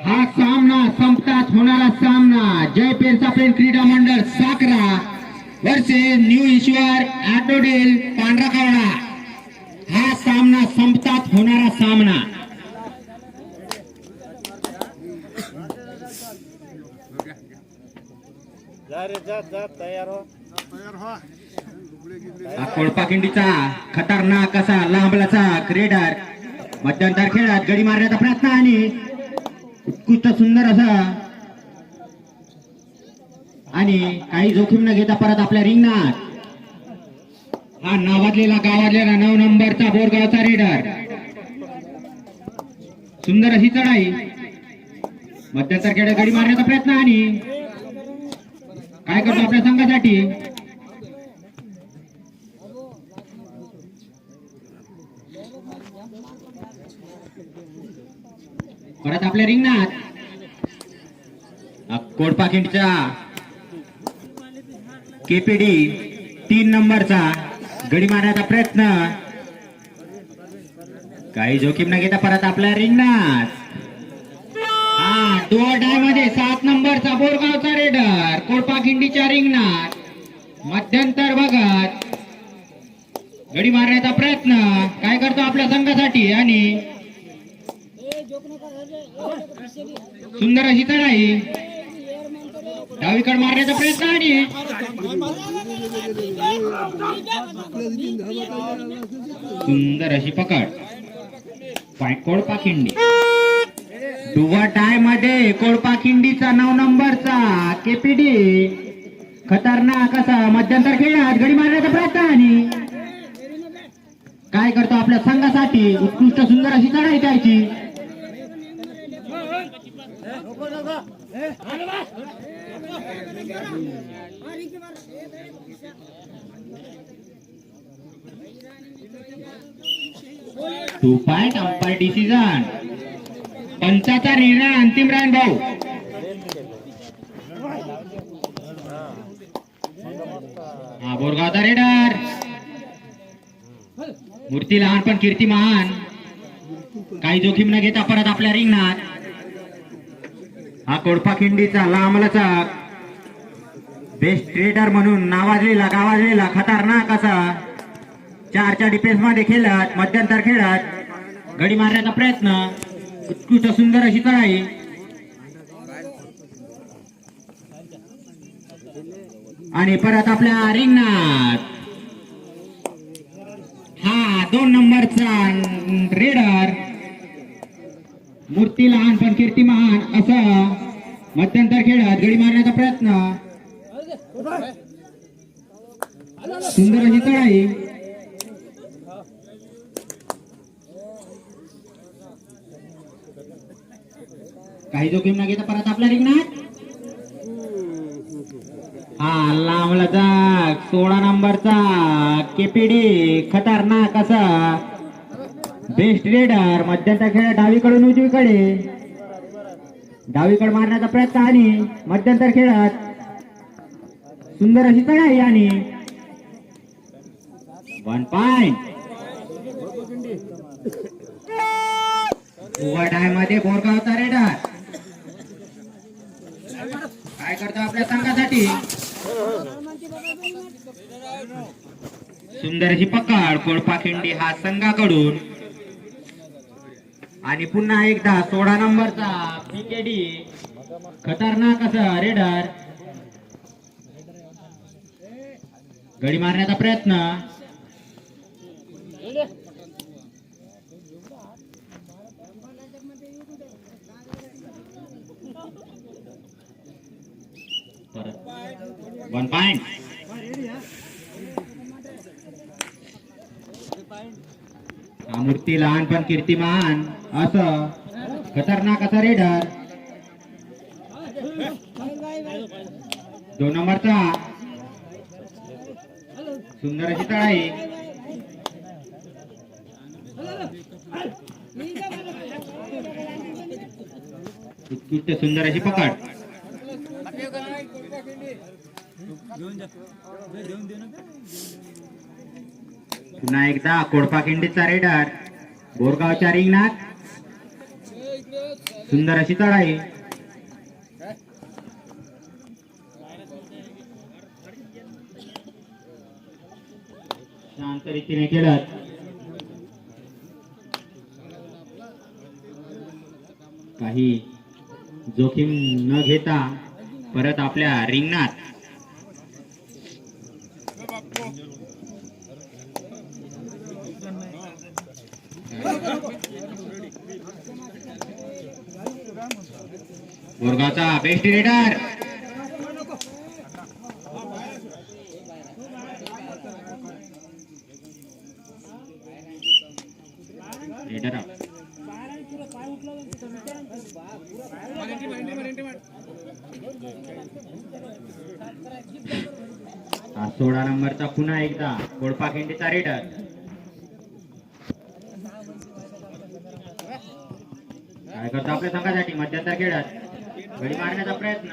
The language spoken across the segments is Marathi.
हा सामना संपतात होणारा सामना जय पेरसापेन क्रीडा मंडळ साकरा वर्सेस न्यू ईश्वर ॲटोडेल पांढराखावडा। हा सामना संपतात होणारा सामना। कोळपाखिंडीचा खतरनाक असा लांबलाचा क्रीडर मध्यंतर खेळात गडी मारण्याचा प्रयत्न आणि उत्कृष्ट सुंदर असा आणि काही जोखीम न घेता परत आपल्या रिंगणात हा नावाजलेला गावाजलेला 9 नंबरचा बोरगावचा रेडर। सुंदर अशी चढाई मध्यंतर खेळात गडी मारण्याचा प्रयत्न आणि काय करतो आपल्या संघासाठी परत आपल्या रिंगणात कोडपाखिंडचा केपीडी 3 नंबरचा गडी मारण्याचा प्रयत्न काही जोखीम न घेता परत आपल्या रिंगणात हा मध्ये 7 नंबरचा बोरगावचा रेडर कोडपाखिंडीच्या रिंगणात मध्यंतर बघत गडी मारण्याचा प्रयत्न काय करतो आपल्या संघासाठी आणि सुंदर अशी चढाई डावीकडे मारण्याचा प्रयत्न आणि सुंदर अशी पकड कोडपाखिंडी दुवा टाय मध्ये कोडपाखिंडीचा 9 नंबरचा केपीडी खतरनाक असा मध्यंतर खेळात गडी मारण्याचा प्रयत्न आणि काय करतो आपल्या संघासाठी उत्कृष्ट सुंदर अशी चढाई द्यायची टू पॉइंट अंपायर डिसिजन पंचाचा निर्णय अंतिम राहील भाऊ। हा बोरगावचा रेडर मूर्ती लहान पण कीर्ती महान काही जोखीम न घेता परत आपल्या रिंगणात हा कोडपाखिंडीचा लांबलाचा बेस्ट रेडर म्हणून नावाजलेला गावाजलेला खतरनाक असा 4च्या डिफेन्स मध्ये खेळत मध्यंतर खेळत गडी मारण्याचा प्रयत्न उत्कृष्ट सुंदर अशी चढाई आणि परत आपल्या रिंगणात हा 2 नंबरचा रेडर मूर्ती लहान पण कीर्ती महान असा मध्यंतर खेळात गडी मारण्याचा प्रयत्न सुंदर अशी चढाई काही जोखीम न घेता परत आपल्या रिंगणात हा लांबलाचा 16 नंबरचा केपीडी खतरनाक असा बेस्ट रेडर मध्यंतर खेळ डावीकडून उजवीकडे डावीकडे मारण्याचा प्रयत्न आणि मध्यंतर खेळात सुंदर अशी चढाई आणि 1 पॉइंट मध्ये बोरगावचा रेडर काय करतो आपल्या संघासाठी सुंदर अशी पकड कोडपाखिंडी हा संघाकडून आणि पुन्हा एकदा 16 नंबरचा पीकेडी खतरनाक असा रेडर गडी मारण्याचा प्रयत्न परत 1 पॉइंट हा मूर्ती लहान पण कीर्तिमान असं खतरनाक असा रेडर 2 नंबरचा सुंदर अशी चढाई उत्कृष्ट सुंदर अशी पकड पुन्हा एकदा कोडपाखिंडीचा रेडर बोरगावच्या रिंगणात सुंदर अशी चढाई. शांत रीतीने खेळत काही जोखीम न घेता परत आपल्या रिंगणात. बोरगावचा बेस्ट रेडर रेडर 16 नंबरचा पुन्हा एकदा कोडपाखिंडीचा रेडर. काय करतो आपल्या संघासाठी मध्यंतर खेळत गडी मारण्याचा प्रयत्न.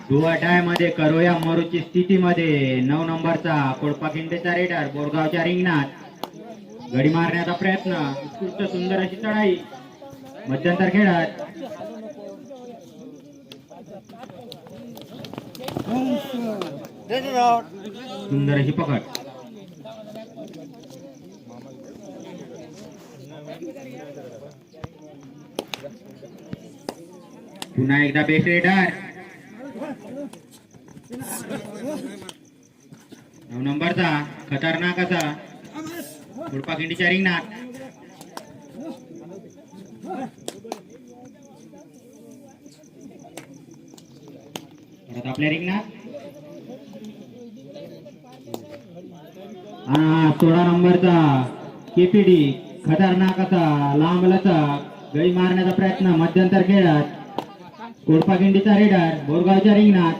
डुअटाय मध्ये करोया मरूची स्थितीमध्ये 9 नंबरचा कोडपाखिंडीचा रेडर बोरगावच्या रिंगणात गडी मारण्याचा प्रयत्न. उत्कृष्ट सुंदर अशी चढाई मध्यंतर खेळत. सुंदर अशी पकड. पुन्हा एकदा बेस्ट रेडर 9 नंबरचा खतरनाक असा कोडपाखिंडीच्या रिंगणात. परत आपल्या रिंगणात 16 नंबरचा केपीडी खतरनाक असा लांब लचक गडी मारण्याचा प्रयत्न मध्यंतर खेळत कोडपाखिंडीचा रेडर बोरगावच्या रिंगणात.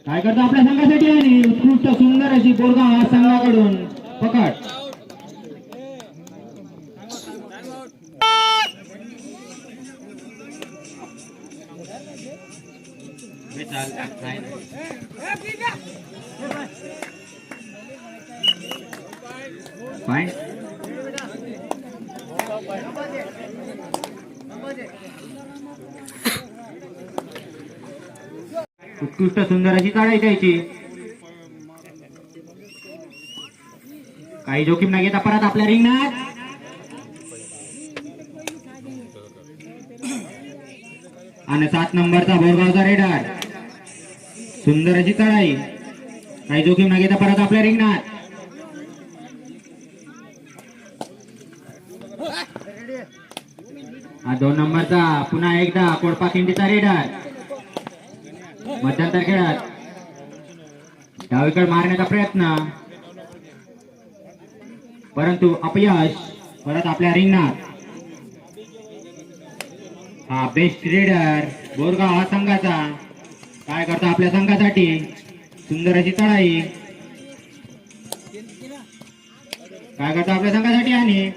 काय करतो आपल्या संघासाठी आणि उत्कृष्ट सुंदर अशी बोरगाव संघाकडून पकड. उत्कृष्ट सुंदर अशी चढाई द्यायची. काही जोखीम न घेता परत आपल्या रिंगणात. आणि 7 नंबरचा बोरगावचा रेडर सुंदर अशी चढाई. काही जोखीम न घेता परत आपल्या रिंगणात. हा 2 नंबरचा पुन्हा एकदा कोडपाखिंडीचा रेडर मध्यंतर खेळत डावीकडे मारण्याचा प्रयत्न परंतु अपयश. परत आपल्या रिंगणात. हा बेस्ट रेडर बोरगाव हा संघाचा. काय करता आपल्या संघासाठी सुंदर अशी चढाई. काय करता आपल्या संघासाठी आणि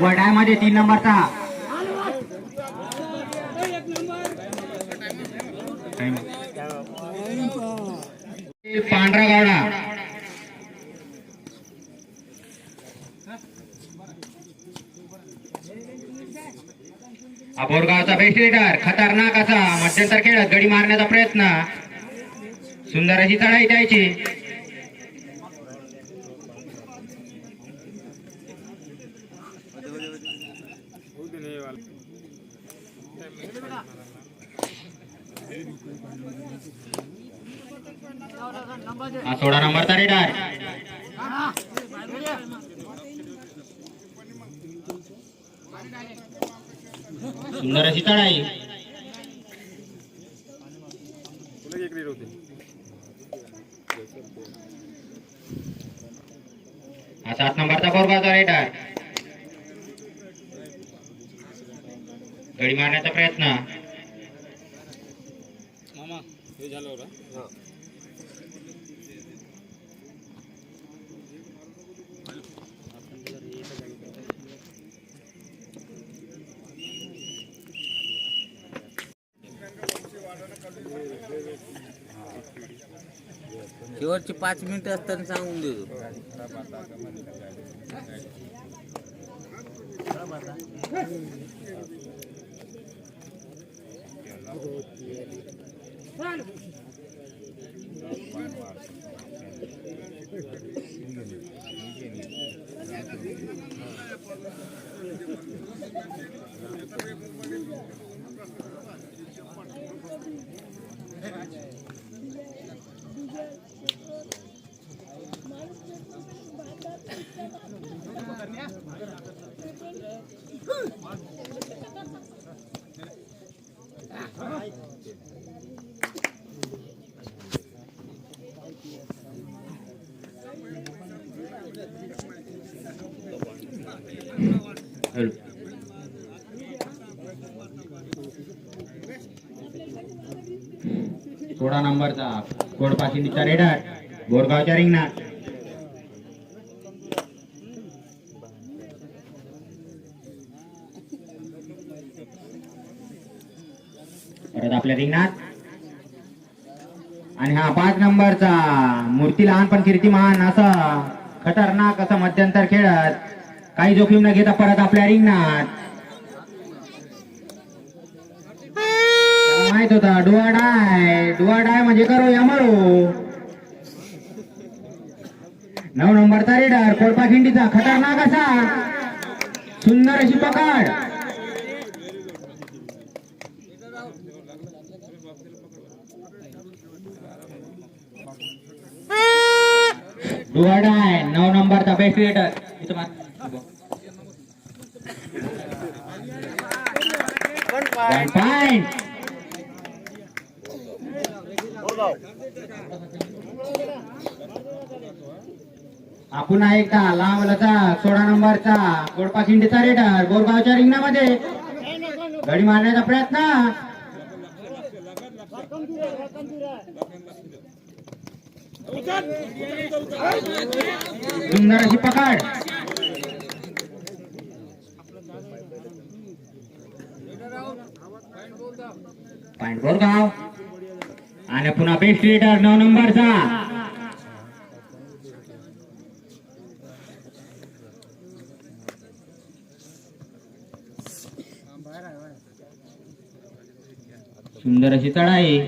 वडामध्ये 3 नंबरचा पांढरा गावडा. बोरगावचा बेस्ट रेडर खतरनाक असा मध्यंतर खेळत गडी मारण्याचा प्रयत्न. सुंदर अशी चढाई द्यायची. हा 16 नंबरचा रेडर सुंदर अशी चढाई. हा 7 नंबरचा बोरगावचा रेडर. गडी मारण्याचा प्रयत्न. शेवटचे 5 मिनिटं असताना सांगून देतो. सोळा नंबरचा कोडपाशिंदीचा रेडर बोरगावच्या रिंगणात. परत आपल्या रिंगणात. आणि हा 5 नंबरचा मूर्ती लहान पण कीर्तिमान असा खतरनाक असं मध्यंतर खेळत काही जोखीम न घेता परत आपल्या रिंगणात. माहित होता डुआ डाय म्हणजे करो या मरो. 9 नंबरचा रेडर कोळपाखिंडीचा खतरनाक असा सुंदर अशी पकड. डुआ डाय 9 नंबरचा बेस्ट रेडर. पॉइंट. पुन्हा एकदा लांबलचा 16 नंबरचा कोडपाखिंडीचा रेडर बोरगावच्या रिंगणामध्ये गडी मारण्याचा प्रयत्न. सुंदर अशी पकड. पॉइंट बोरगाव. आणि पुन्हा बेस्ट रेडर 9 नंबरचा. सुंदर अशी चढाई.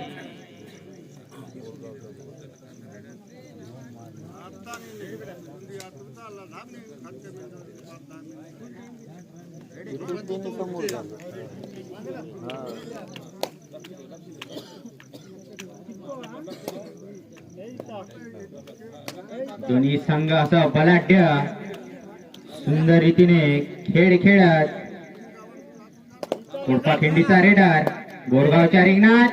दोन्ही संघ असं बलाढ्य सुंदर रीतीने खेळ खेळत कोडपाखिंडीचा रेडर बोरगावच्या रिंगणात.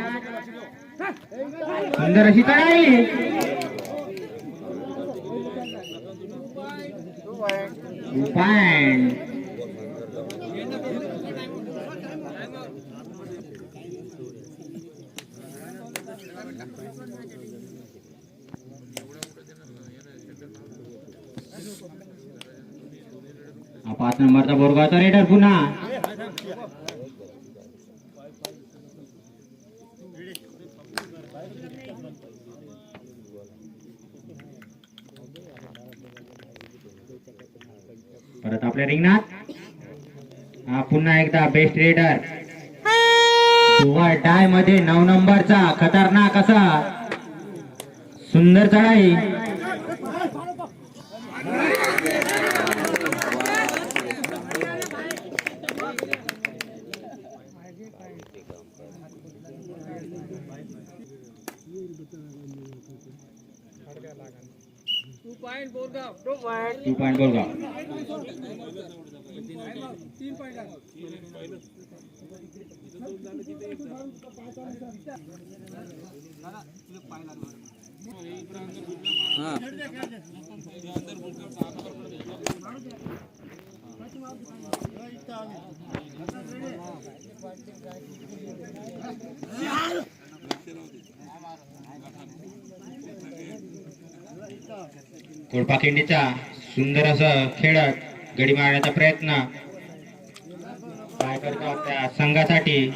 सुंदर अशी चढाई. पॉइंट. हा 5 नंबरचा बोरगावचा रेडर पुन्हा. परत आपल्या रिंगणात. हा पुन्हा एकदा बेस्ट रेडर डाय मध्ये 9 नंबरचा खतरनाक असा सुंदर चढाई. Two point Borgaon. हा कोळपाखिंडीचा सुंदर असं खेळत गडी मारण्याचा प्रयत्न काय करतात त्या संघासाठी.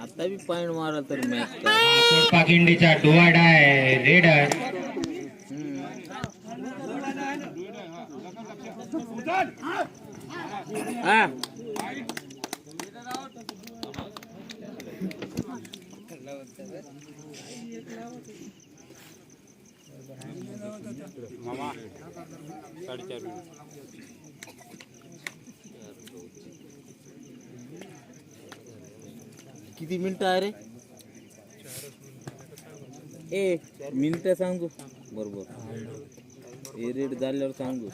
आता बी पॉइंट मारा तर मॅच कोळपाखिंडीचा डोवा डाय रेडर. हा किती मिनिटं आहे रे? ए मिनिटं सांगू बरोबर हे रेट झाल्यावर सांगू.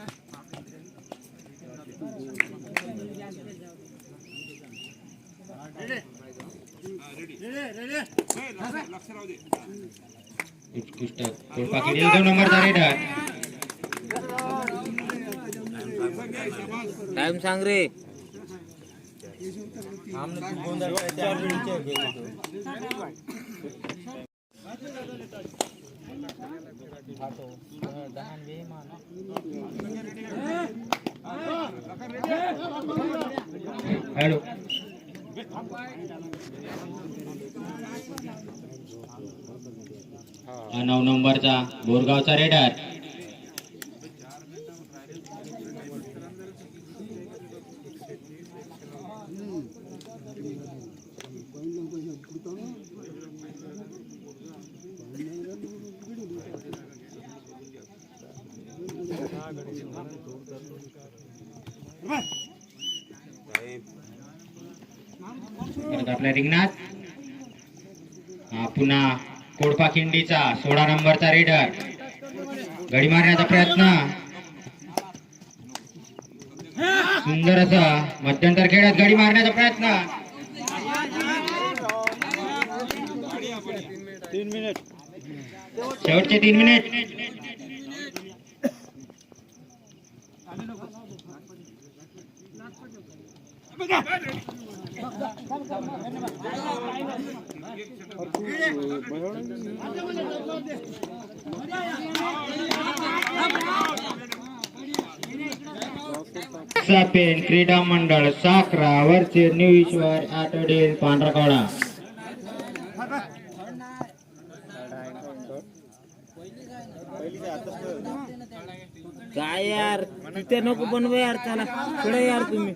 उत्कृष्ट कोळपाखिंडी 2 नंबरचा रेडर. टाइम सांग रे. हॅलो 9 नंबरचा बोरगावचा रेडर. परत आपल्या रिंगणात पुन्हा कोळपाखिंडीचा 16 नंबरचा रेडर. गडी मारण्याचा प्रयत्न सुंदर असा मध्यंतर खेळात गडी मारण्याचा प्रयत्न. 3 मिनिट शेवटचे 3 मिनिट. पेन क्रीडा मंडळ साखरा वरचे न्यू ईश्वर आठवडे पांढरकवडा. काय यार तिथे नको बनव यार. चला पुढे यार तुम्ही.